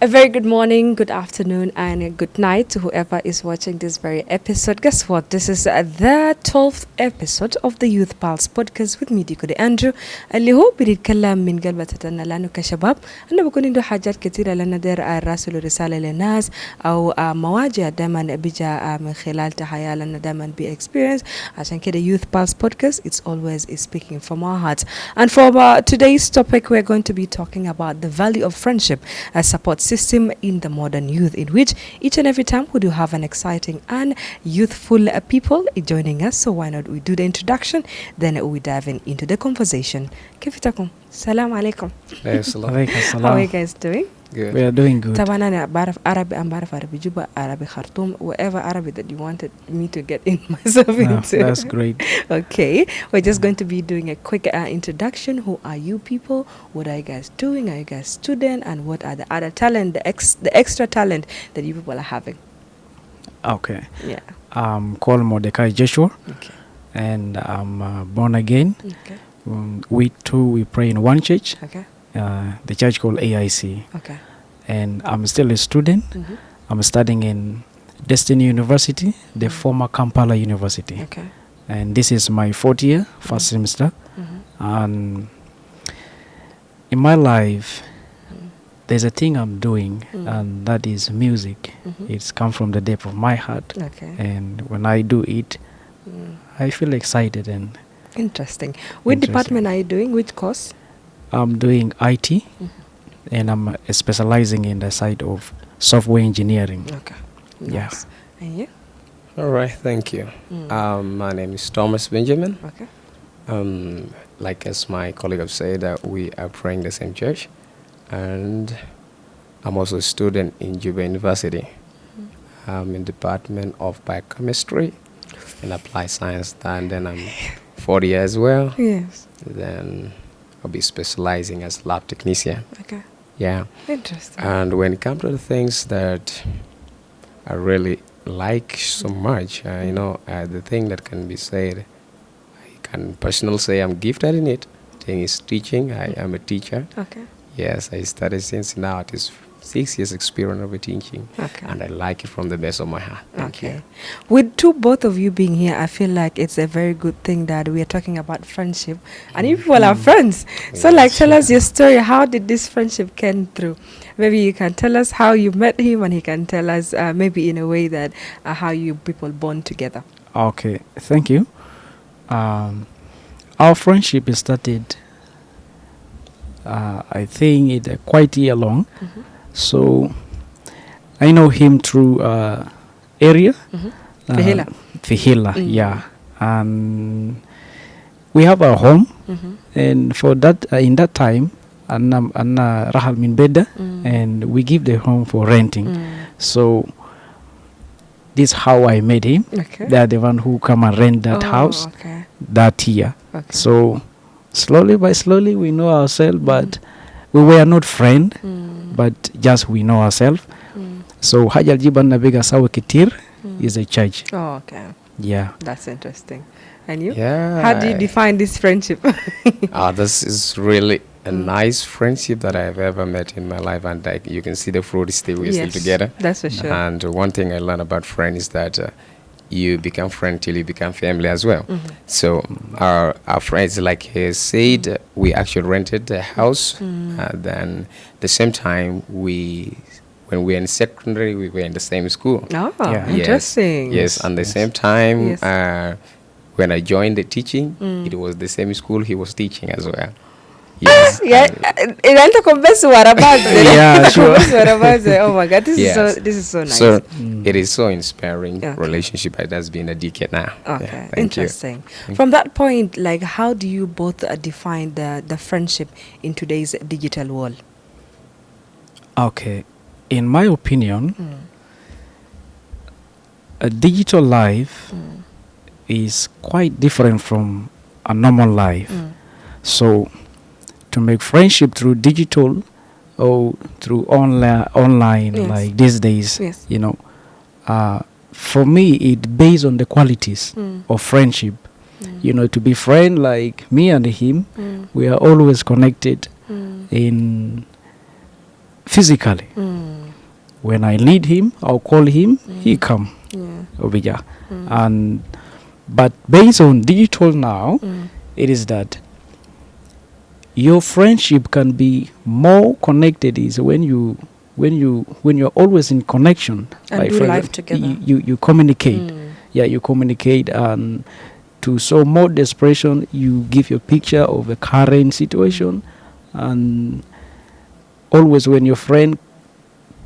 A very good morning, good afternoon, and a good night to whoever is watching this very episode. Guess what? This is the 12th episode of the Youth Pulse podcast with me, Diko Andrew. اللي هو بنتكلم من قلب تتنا لأنه كشباب أنا بكون عنده حاجات كثيرة لنا دير راسل رسالة للناس أو مواجهة دائما بيجا من خلال تحيا لنا دائما experience. عشان كده Youth Pulse podcast, it's always speaking from our hearts. And for today's topic, we're going to be talking about the value of friendship as support system in the modern youth, in which each and every time we do have an exciting and youthful people joining us. So why not we do the introduction, then we dive into the conversation. كيفكم؟ السلام عليكم. How are you guys doing? Good. We are doing good. طبعا أنا بعرف عربي، أنا بعرف عربي جوبا، عربي خرطوم, whatever Arabic that you wanted me to get in myself into. That's great. Okay, we're just going to be doing a quick introduction. Who are you people? What are you guys doing? Are you guys student? And what are the other talent, the extra talent that you people are having? Okay. Yeah. I'm called Mordecai Joshua, Okay. and I'm born again. Okay. We pray in one church, Okay. the church called AIC. Okay. And I'm still a student. Mm-hmm. I'm studying in Destiny University, the former Kampala University. Okay. And this is my fourth year, first semester. Mm-hmm. And in my life, there's a thing I'm doing, and that is music. Mm-hmm. It's come from the depth of my heart. Okay. And when I do it, I feel excited, and Interesting. Which Interesting. department are you doing? Which course? I'm doing IT, and I'm specializing in the side of software engineering. Okay. Yeah. Nice. And you? All right, thank you. My name is Thomas Benjamin. Okay. Like as my colleague have said, we are praying the same church, and I'm also a student in Juba University. I'm in Department of Biochemistry and Applied Science, and then I'm 40 as well. Yes. Then I'll be specializing as lab technician. Okay. Yeah. Interesting. And when it comes to the things that I really like so much, the thing that can be said, I can personally say I'm gifted in it. Thing is teaching. I am a teacher. Okay. Yes, I studied since now it is 6 years experience of teaching, Okay. and I like it from the best of my heart. Thank you. With both of you being here, I feel like it's a very good thing that we are talking about friendship, and you people are friends. So, like, tell us your story. How did this friendship came through? Maybe you can tell us how you met him, and he can tell us maybe in a way that how you people bond together. Okay, thank you. Our friendship started, I think, it quite year long. So I know him through area. Fihila. Fihila, yeah. And we have a home, and for that, in that time, Anna Rahal min Beda, and we give the home for renting. So this is how I met him. Okay. They are the one who come and rent that house Okay. that year. Okay. So slowly by slowly we know ourselves, but we were not friends, but just we know ourselves. So Hajal Jiban Nabega Sawa Kitir is a church. Oh, okay. Yeah. That's interesting. And you? Yeah. How do you define this friendship? This is really a nice friendship that I've ever met in my life, and you can see the fruit is still we're still together. That's for sure. And one thing I learned about friends is that you become friend till you become family as well. So our friends, like he said, we actually rented the house. Then the same time when we were in secondary, we were in the same school. Oh, Yeah. Yes. interesting. Yes, and the same time, Yes. when I joined the teaching, it was the same school he was teaching as well. Yes. Yeah, inaenda kumbesi warabaze. Yeah, sure. Kumbesi warabaze. Oh my God, this Yes. is so nice. So it is so inspiring Okay. relationship. It has been a decade now. Okay, Yeah, thank interesting. From that point, like, how do you both define the friendship in today's digital world? Okay. In my opinion, a digital life is quite different from a normal life. So to make friendship through digital or through online Yes. like these days, Yes. for me it based on the qualities of friendship. To be friend like me and him, we are always connected in physically. When I need him, I'll call him, he come over here. And but based on digital now, it is that your friendship can be more connected is when you're always in connection. And like do for life example, together. You communicate. Yeah, you communicate, and to show more desperation, you give your picture of the current situation. And always when your friend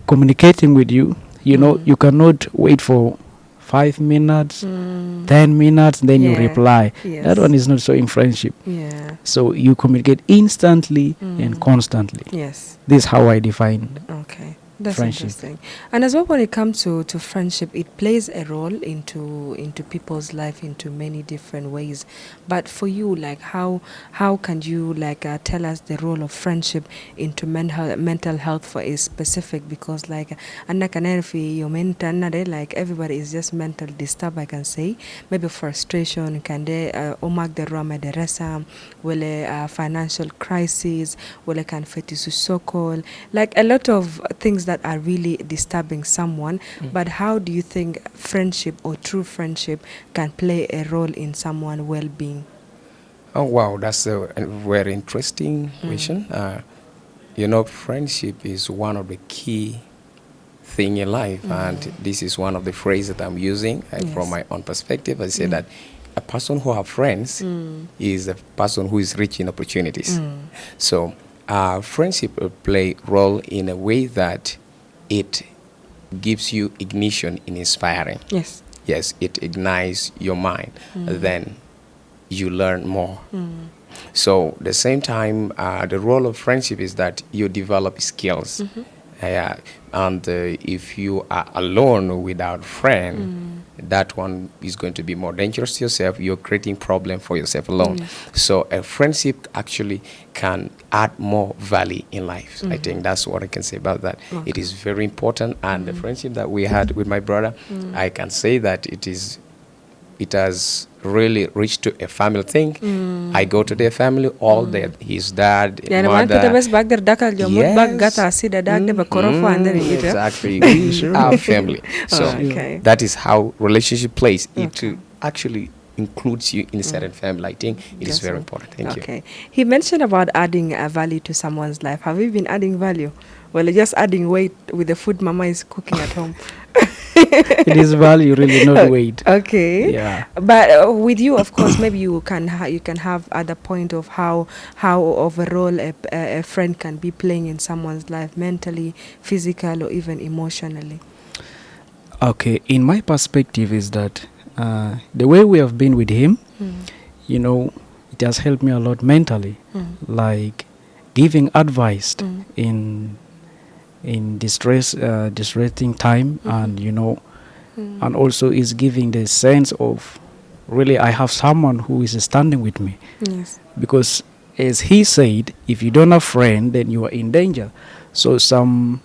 communicating with you, you know, you cannot wait for 5 minutes, 10 minutes, then you reply. Yes. That one is not showing friendship. Yeah. So you communicate instantly and constantly. Yes. This is how I define Okay. That's friendship. interesting. And as well, when it comes to friendship, it plays a role into people's life into many different ways. But for you, like how can you like tell us the role of friendship into mental health for a specific? Because like your mental like everybody is just mentally disturbed. I can say maybe frustration can they omag the rama the resa, will financial crisis, will can fetis sokol, like a lot of things that are really disturbing someone. But how do you think friendship or true friendship can play a role in someone's well-being? Oh wow, that's a very interesting question. You know, friendship is one of the key thing in life, and this is one of the phrases that I'm using from my own perspective. I say that a person who have friends is a person who is rich in opportunities. So friendship will play role in a way that it gives you ignition in inspiring. Yes, it ignites your mind. Then you learn more. So the same time, the role of friendship is that you develop skills. And if you are alone without friend, that one is going to be more dangerous to yourself. You're creating problem for yourself alone. So a friendship actually can add more value in life. I think that's what I can say about that. It is very important, and the friendship that we had with my brother, I can say that it has really reached to a family thing. I go to their family, all his dad, mother. Exactly. Our family. So that is how relationship plays. It actually includes you in a certain family. I think it is very important. Thank you. Okay. He mentioned about adding a value to someone's life. Have you been adding value? Well, just adding weight with the food mama is cooking at home. It is value, really, not weight. Okay. Yeah. But with you, of course, maybe you can have other point of how overall a friend can be playing in someone's life, mentally, physical, or even emotionally. Okay. In my perspective, is that the way we have been with him, you know, it has helped me a lot mentally, like giving advice in distressing time, and you know, and also is giving the sense of really I have someone who is standing with me. Yes. Because as he said, if you don't have friend, then you are in danger. So some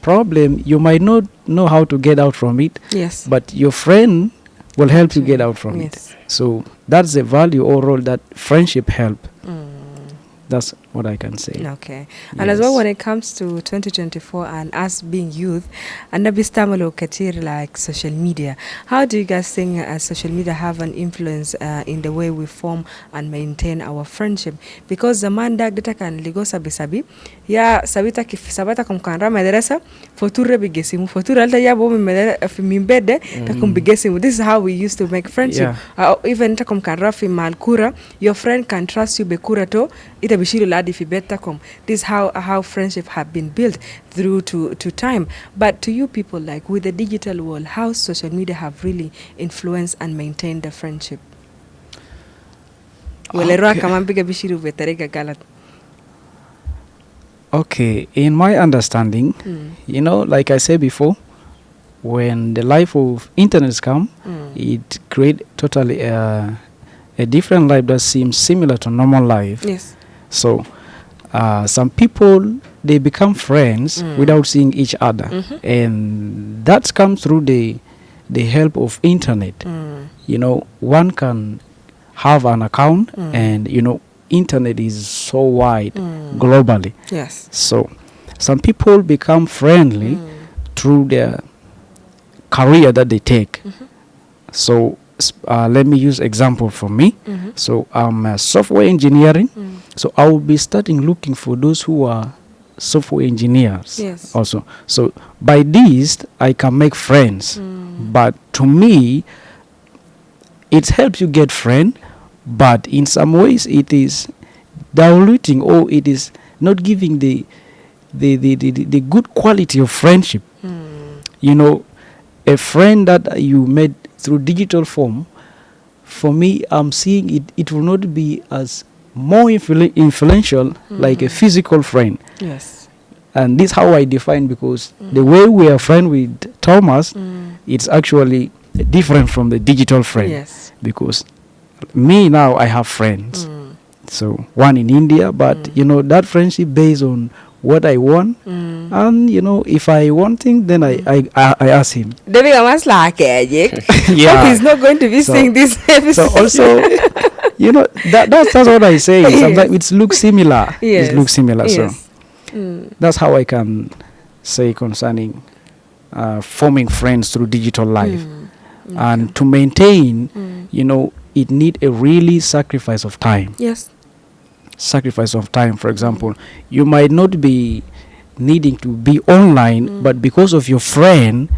problem you might not know how to get out from it. Yes. But your friend will help you get out from it. So that's the value or role that friendship help. That's what I can say. Okay. And as well, when it comes to 2024 and us being youth, and Nabistamalo Katir like social media, how do you guys think social media have an influence in the way we form and maintain our friendship? Because the man that can ligo sabi ya sabita sabata kumkanra madrasa foture bigesimu foture alta ya bo mimbede takum bigesimu. This is how we used to make friendship. Even takum kanra fi malkura, your friend can trust you bekura to ita bishiru ladi fi beta kom. This is how friendship have been built through to time. But to you people, like with the digital world, how social media have really influenced and maintained the friendship? Okay, in my understanding, you know, like I said before, when the life of internet come, it create totally a different life that seems similar to normal life. Yes. So some people, they become friends without seeing each other, and that comes through the help of internet. You know, one can have an account, and you know, internet is so wide globally. Yes. So Some people become friendly through their career that they take. So let me use example for me. So I'm a software engineering. So I will be starting looking for those who are software engineers Yes. also. So by this I can make friends. But to me, it helps you get friend, but in some ways it is diluting, or it is not giving the good quality of friendship. You know, a friend that you made through digital form, for me, I'm seeing it will not be as more influential like a physical friend. Yes. And this how I define, because the way we are friend with Thomas, it's actually different from the digital friend. Yes. Because me now, I have friends. So one in India, but you know, that friendship based on what I want. And you know, if I want thing, then I ask him. David, I must like it. Yeah. Hope he's not going to be So- seeing this episode. So also, you know, that's what I say. Yes. Sometimes it looks similar. Yes. It looks similar. So Yes. that's how I can say concerning forming friends through digital life. And to maintain, you know, it need a really sacrifice of time. Yes. Sacrifice of time. For example, you might not be needing to be online, but because of your friend,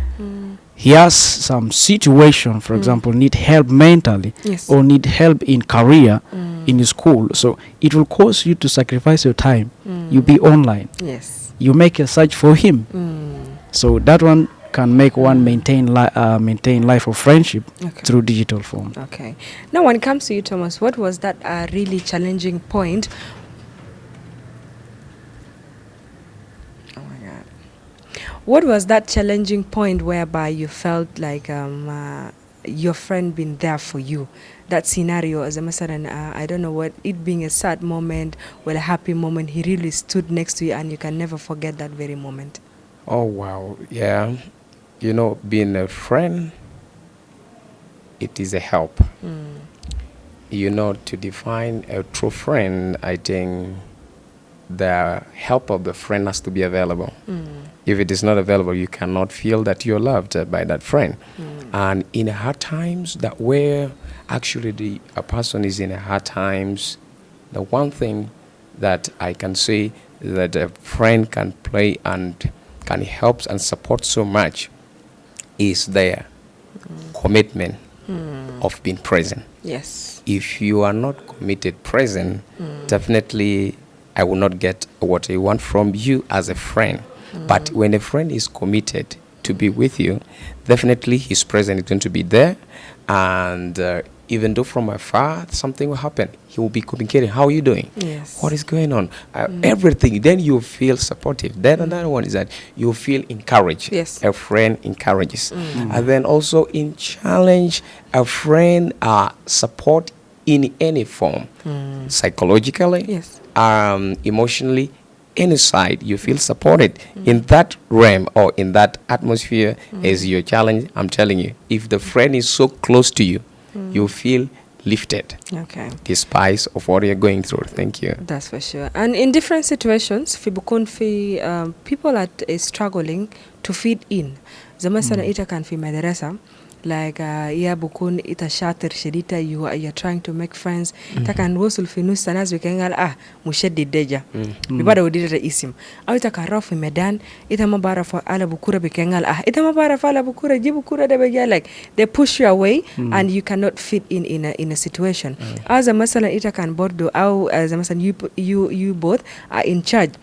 he has some situation, for example, need help mentally, Yes. or need help in career, in school. So it will cause you to sacrifice your time. You be online. Yes. You make a search for him. So that one can make one maintain life of friendship Okay. through digital form. Okay. Now, when it comes to you, Thomas, what was that really challenging point? Oh my God. What was that challenging point whereby you felt like your friend been there for you? That scenario, as a masalan, I don't know what, it being a sad moment or a happy moment, he really stood next to you and you can never forget that very moment. Oh, wow. Yeah. You know, being a friend, it is a help. You know, to define a true friend, I think the help of the friend has to be available. If it is not available, you cannot feel that you're loved by that friend. And in hard times, that where actually a person is in hard times, the one thing that I can say that a friend can play and can help and support so much is their commitment of being present. Yes. If you are not committed present, definitely I will not get what I want from you as a friend. But when a friend is committed to be with you, definitely his presence is going to be there. And even though from afar something will happen, he will be communicating, how are you doing? Yes. What is going on? Everything. Then you feel supportive. Then another one is that you feel encouraged. Yes. A friend encourages. And then also in challenge, a friend support in any form. Psychologically, Yes. emotionally, any side, you feel supported in that realm or in that atmosphere is your challenge. I'm telling you, if the friend is so close to you, you feel lifted Okay. despite of what you're going through. Thank you. That's for sure. And in different situations, people are struggling to fit in. Zama sana ita kan fi madrasa, like ya bukun ita shatir shadita, you're trying to make friends. Takan wasul fi nus sanas bikengal mushaddid deja. Bibada udida isim. Au ita kan fi medan, ita mabara fa ala bukura bikengal ita mabara fa ala bukura jibu kura de beja, like they push you away and you cannot fit in a situation. As a masala ita kan bordo au as a masala you both are in charge.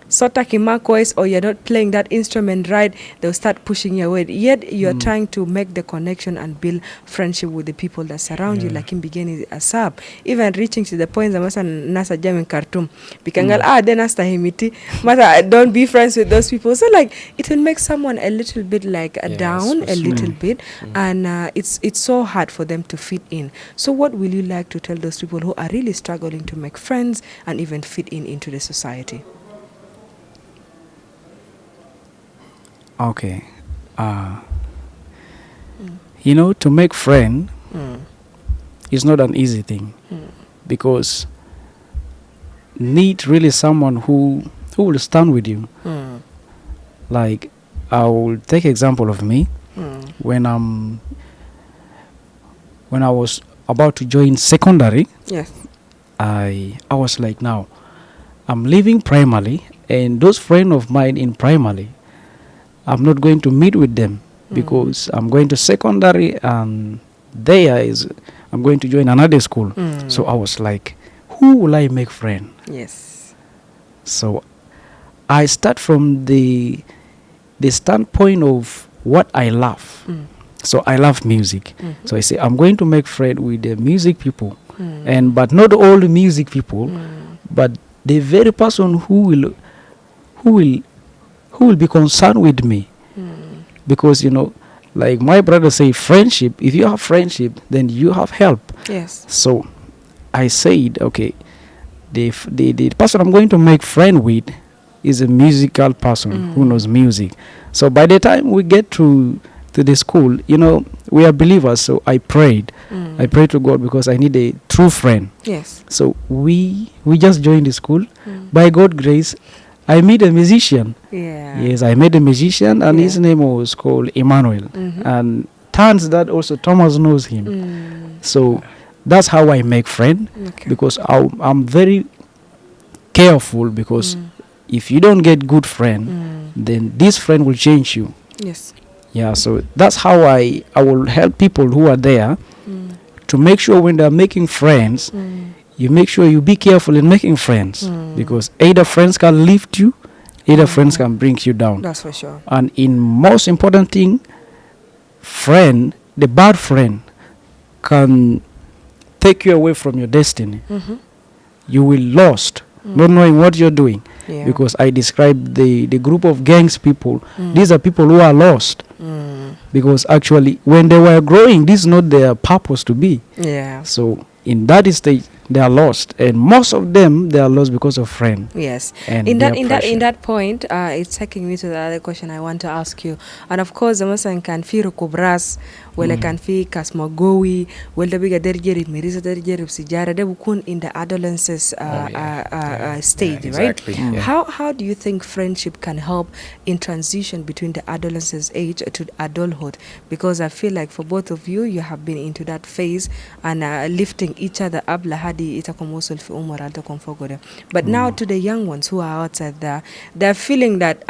Sota kimakois, or you're not playing that instrument right, they'll start pushing you away. Yet you're trying to make the connection and build friendship with the people that surround you, like in beginning asab. Even reaching to the point that nasa jam in Khartoum. Bikangal then asta himiti. Masa don't be friends with those people. So like it will make someone a little bit like down a little bit, and it's so hard for them to fit in. So what will you like to tell those people who are really struggling to make friends and even fit in into the society? Okay. You know, to make friend is not an easy thing, because need really someone who will stand with you, Like, I will take example of me when I was about to join secondary. Yes. I was like, now I'm leaving primary, and those friends of mine in primary, I'm not going to meet with them because I'm going to secondary, and I'm going to join another school. So I was like, who will I make friend? Yes. So I start from the standpoint of what I love. So I love music. So I say I'm going to make friend with the music people, but not all the music people, but the very person who will be concerned with me. Because like my brother say, friendship, if you have friendship, then you have help. Yes. So I said, okay, the person I'm going to make friend with is a musical person who knows music. So by the time we get to the school, we are believers. So I prayed. I prayed to God because I need a true friend. Yes. So we just joined the school. By God's grace, I met a musician. Yeah. Yes, I met a musician, and his name was called Emmanuel. And turns that also Thomas knows him. So that's how I make friend. Okay. Because I'm very careful, because if you don't get good friend, then this friend will change you. Yes. Yeah, so that's how I will help people who are there to make sure when they're making friends, you make sure you be careful in making friends, because either friends can lift you, either friends can bring you down. That's for sure. And in most important thing, the bad friend can take you away from your destiny. You will lost, not knowing what you're doing. Yeah. Because I described the group of gangs people. These are people who are lost. Because actually, when they were growing, this is not their purpose to be. Yeah. So in that stage, they are lost, and most of them, they are lost because of friend. Yes. And In their that point, it's taking me to the other question I want to ask you. And of course, the person can feel kubras, wala kan fi kasmagowi, wala biga derjeri mirisa derjeri sijara, they will in the adolescence stage, right? Exactly. Yeah. How do you think friendship can help in transition between the adolescence age to adulthood? Because I feel like for both of you, you have been into that phase and lifting each other up lahadi itakomosul fi umar altakom fogode. But now to the young ones who are outside there, they're feeling that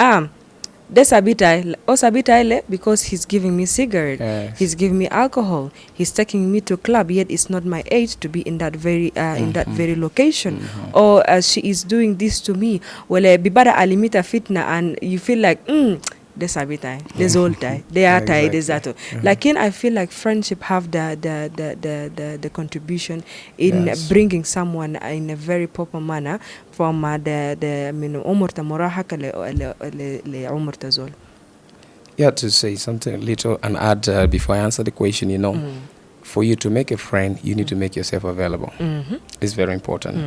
Osabitaile because he's giving me cigarette, he's giving me alcohol, he's taking me to club, yet it's not my age to be in that very very location. Or she is doing this to me. Well, bibara alimita fitna, and you feel like there's old tie, they are tied, there's that. Like I feel like friendship have the contribution in bringing someone in a very proper manner from the umurta morahaka le umurta zol. Yeah, to say something little and add before I answer the question, for you to make a friend, you need to make yourself available. It's very important.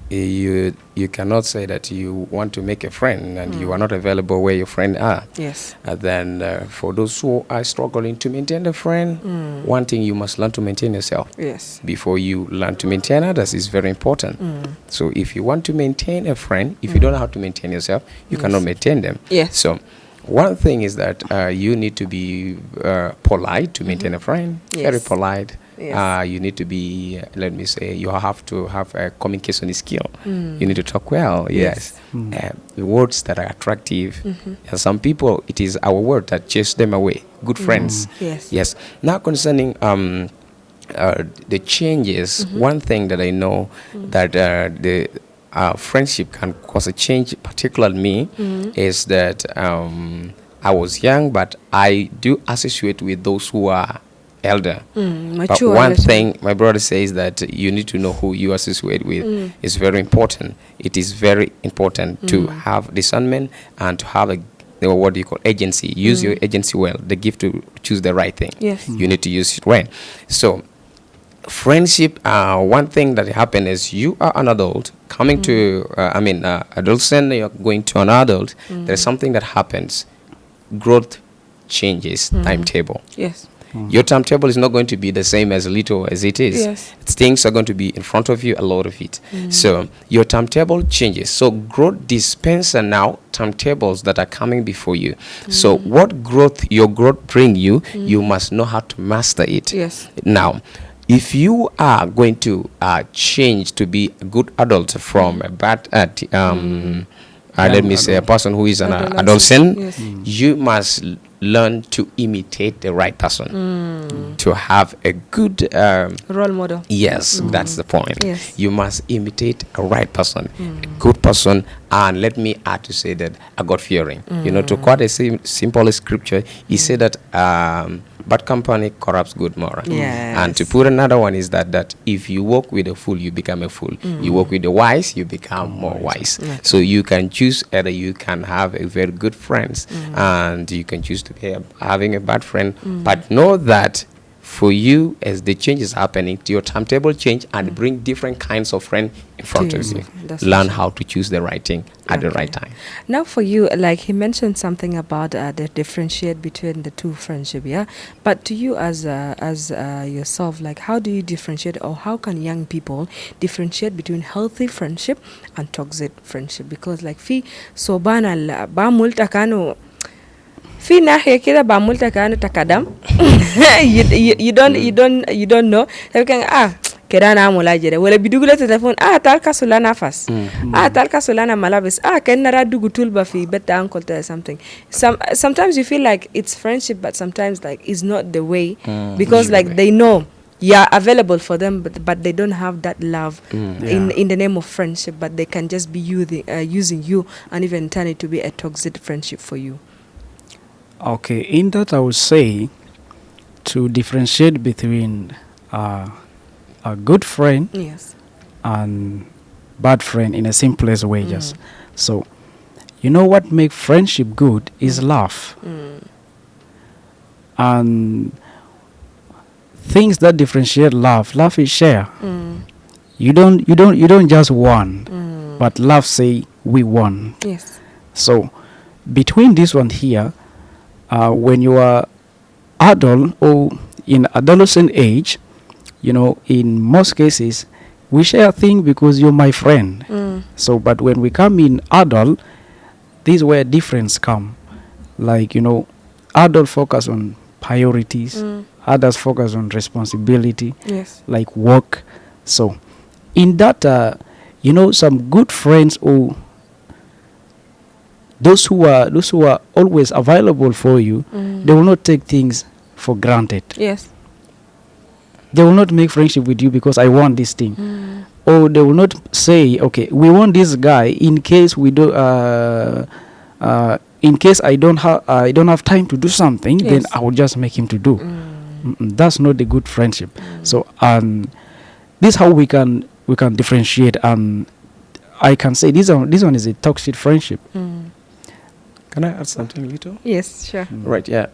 You cannot say that you want to make a friend and you are not available where your friends are. Yes. And then for those who are struggling to maintain a friend, one thing you must learn to maintain yourself. Yes. Before you learn to maintain others is very important. So if you want to maintain a friend, if you don't know how to maintain yourself, you cannot maintain them. Yes. So one thing is that you need to be polite to maintain a friend. Yes. Very polite. Yes. You need to be, let me say, you have to have a communication skill. You need to talk well. Yes. Words that are attractive. And some people, it is our word that chase them away. Good friends. Yes. Yes. Now concerning the changes, one thing that I know that the friendship can cause a change, particularly me, is that I was young, but I do associate with those who are elder. But one thing my brother says that you need to know who you associate with is very important. It is very important to have discernment and to have what do you call agency. Use your agency well, the gift to choose the right thing. Yes. You need to use it well. So friendship, one thing that happened is you are an adult coming to adolescent, you're going to an adult. There's something that happens. Growth changes timetable. Yes. Your timetable is not going to be the same as little as it is. Yes. Things are going to be in front of you, a lot of it. So your timetable changes. So growth dispenser now timetables that are coming before you. So what growth your growth bring you, you must know how to master it. Yes. Now, if you are going to change to be a good adult from a bad let me say a person who is an adolescent, Yes. you must learn to imitate the right person, to have a good Role model. yes, that's the point. Yes. You must imitate a right person, a good person, and let me add to say that a God-fearing. You know, to quote a simple scripture, he said that bad company corrupts good moral. Yes. And to put another one is that if you walk with a fool, you become a fool. You walk with the wise, you become more wise. Okay. So you can choose either you can have a very good friends and you can choose to be having a bad friend, but know that for you, as the change is happening, your timetable change and bring different kinds of friends in front To of you. you. That's Learn for how to choose the right thing at the right Okay. time. Now for you, like he mentioned something about the differentiate between the two friendship, yeah? But to you as yourself, like how do you differentiate, or how can young people differentiate between healthy friendship and toxic friendship? Because like sobana ba multa kano fi nahiya kida ba multa kano takadam. You don't know. You can keda na mula jere wala bidugula telefon talka sulana fas talka sulana malabis kenara dugu tulba fi beta uncle or something. Sometimes you feel like it's friendship, but sometimes like it's not the way, because like they know you're available for them, but they don't have that love in the name of friendship, but they can just be using you and even turn it to be a toxic friendship for you. Okay, in that I would say to differentiate between a good friend Yes. and bad friend in a simplest way. Just so you know what make friendship good is love, and things that differentiate love is share. You don't just want, but love say we want. Yes. So between this one here, when you are adult or in adolescent age, you know, in most cases, we share things because you're my friend. So, but when we come in adult, this is where difference come. Like, you know, adult focus on priorities, others focus on responsibility, Yes. like work. So, in that, you know, some good friends or those who are always available for you, they will not take things for granted. Yes. They will not make friendship with you because I want this thing, or they will not say, okay, we want this guy in case we do. In case I don't have time to do something, then Yes. I will just make him to do. That's not a good friendship. So, this is how we can differentiate. I can say this one is a toxic friendship. Can I add something little? Yes, sure. Right, yeah.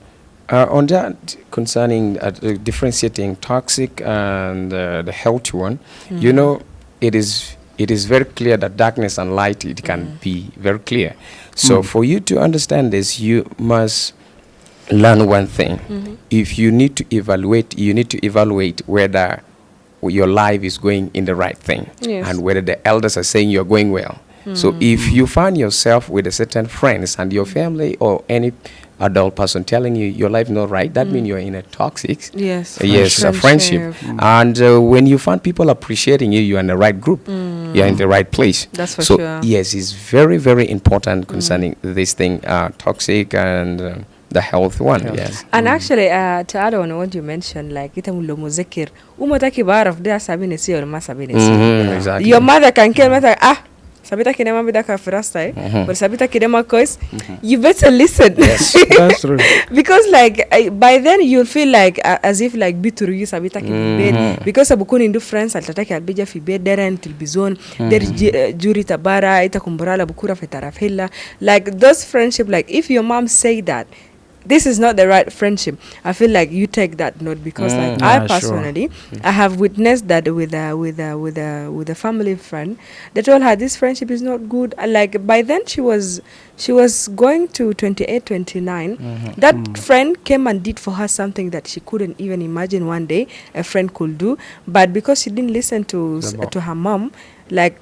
On that, concerning differentiating toxic and the healthy one, you know, it is very clear that darkness and light, it can be very clear. So for you to understand this, you must learn one thing. If you need to evaluate whether your life is going in the right thing, Yes. and whether the elders are saying you're going well. So if you find yourself with a certain friends and your family or any adult person telling you your life not right, that means you're in a toxic Yes. a friendship. And when you find people appreciating you, you're in the right group, you're in the right place. That's for so sure. yes, it's very, very important concerning this thing, toxic and the health one. Yes. And actually, to add on what you mentioned, like ita mulo muzekir, umotaki baraf dia sabine si or ma sabine si. Exactly. Your mother can kill mother sabita kinema bidaka first time, but sabita kinema cause you better listen. Yes. That's true. Because like by then you'll feel like as if like bituru you sabita bed, because abukuni ndu friends altataki albija fi bed deren tilbizon der juri tabara ita kumburala bukura fetarafilla, like those friendship, like if your mom say that this is not the right friendship, I feel like you take that note, because like I Yeah, sure. personally, I have witnessed that with a family friend. They told her this friendship is not good. Like by then she was going to 28, 29. That friend came and did for her something that she couldn't even imagine one day a friend could do, but because she didn't listen to to her mom, like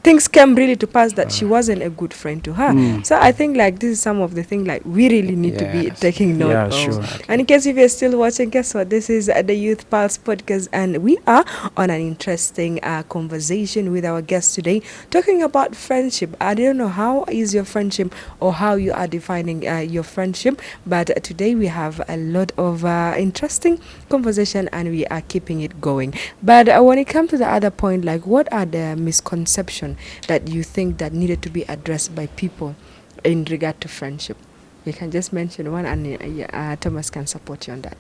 things came really to pass that she wasn't a good friend to her. So I think like this is some of the things like we really need to be Yes. taking note Yeah, of. sure. And in case if you're still watching, guess what? This is the Youth Pulse podcast, and we are on an interesting conversation with our guest today, talking about friendship. I don't know how is your friendship or how you are defining your friendship, but today we have a lot of interesting conversation, and we are keeping it going. But when it comes to the other point, like what are the misconceptions that you think that needed to be addressed by people in regard to friendship? You can just mention one, and Thomas can support you on that.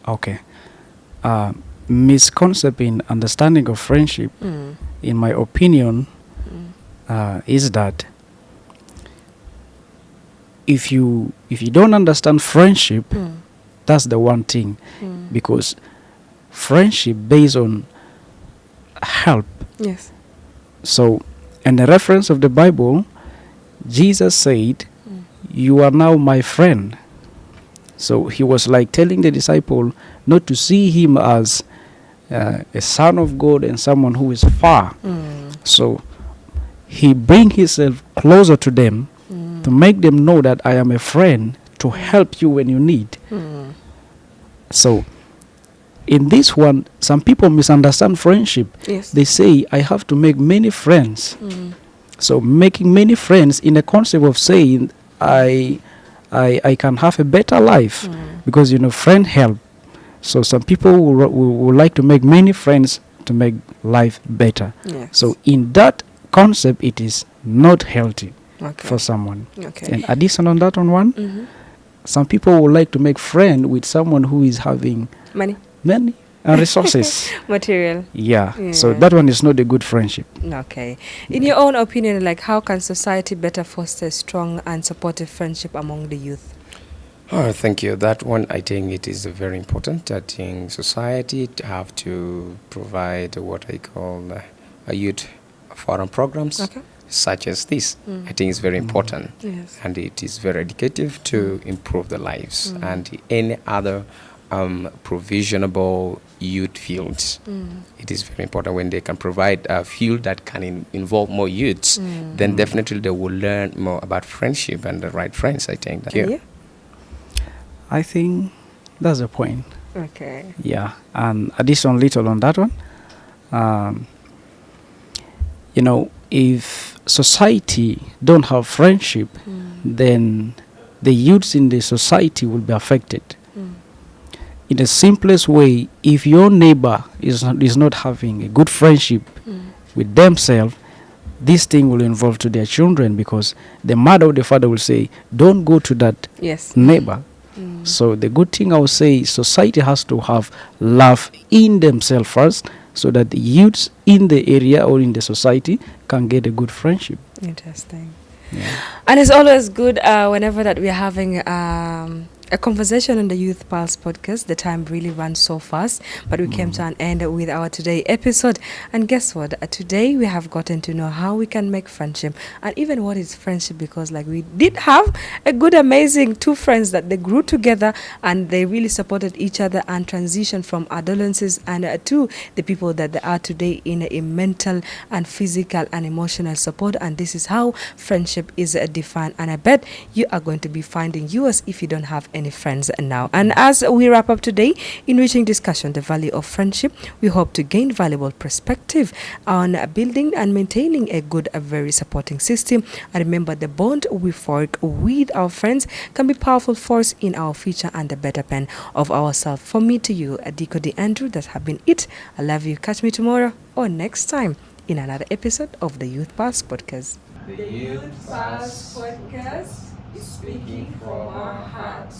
Okay. Misconcept in understanding of friendship, in my opinion, is that if you don't understand friendship, that's the one thing, because friendship based on help. Yes. So, in the reference of the Bible, Jesus said, "You are now my friend." So he was like telling the disciple not to see him as a son of God and someone who is far. So he bring himself closer to them to make them know that I am a friend to help you when you need. So in this one, some people misunderstand friendship. Yes. They say I have to make many friends. So making many friends in the concept of saying I can have a better life, because friend help. So some people will like to make many friends to make life better. Yes. So in that concept, it is not healthy Okay. for someone. Okay. And addition on that one, some people would like to make friend with someone who is having Money, money and resources. material. Yeah. So Yeah. that one is not a good friendship. Okay. In your own opinion, like how can society better foster strong and supportive friendship among the youth? Oh, thank you. That one, I think it is very important. I think society to have to provide what I call a youth forum programs Okay. such as this. I think it's very important. Yes. And it is very educative to improve the lives and any other provisionable youth fields. It is very important when they can provide a field that can involve more youths, then definitely they will learn more about friendship and the right friends, I think. And you? I think that's the point. Okay. Yeah. And addition little on that one. If society don't have friendship, then the youths in the society will be affected. In the simplest way, if your neighbor is not having a good friendship with themselves, this thing will involve to their children, because the mother or the father will say, don't go to that Yes. neighbor. So the good thing I would say, society has to have love in themselves first, so that the youths in the area or in the society can get a good friendship. Interesting. Yeah. And it's always good whenever that we're having a conversation on the Youth Pulse podcast. The time really runs so fast, but we came to an end with our today episode. And guess what? Today we have gotten to know how we can make friendship, and even what is friendship, because like we did have a good, amazing two friends that they grew together and they really supported each other and transitioned from adolescents and to the people that they are today in a mental and physical and emotional support. And this is how friendship is defined. And I bet you are going to be finding yours if you don't have any friends now. And as we wrap up today, enriching discussion, the value of friendship, we hope to gain valuable perspective on building and maintaining a good, a very supporting system. And remember, the bond we forge with our friends can be powerful force in our future and the betterment of ourselves. From me to you, Adiko D. Andrew, that have been it. I love you. Catch me tomorrow or next time in another episode of the Youth Pulse Podcast. The Youth Pulse Podcast is speaking from our hearts.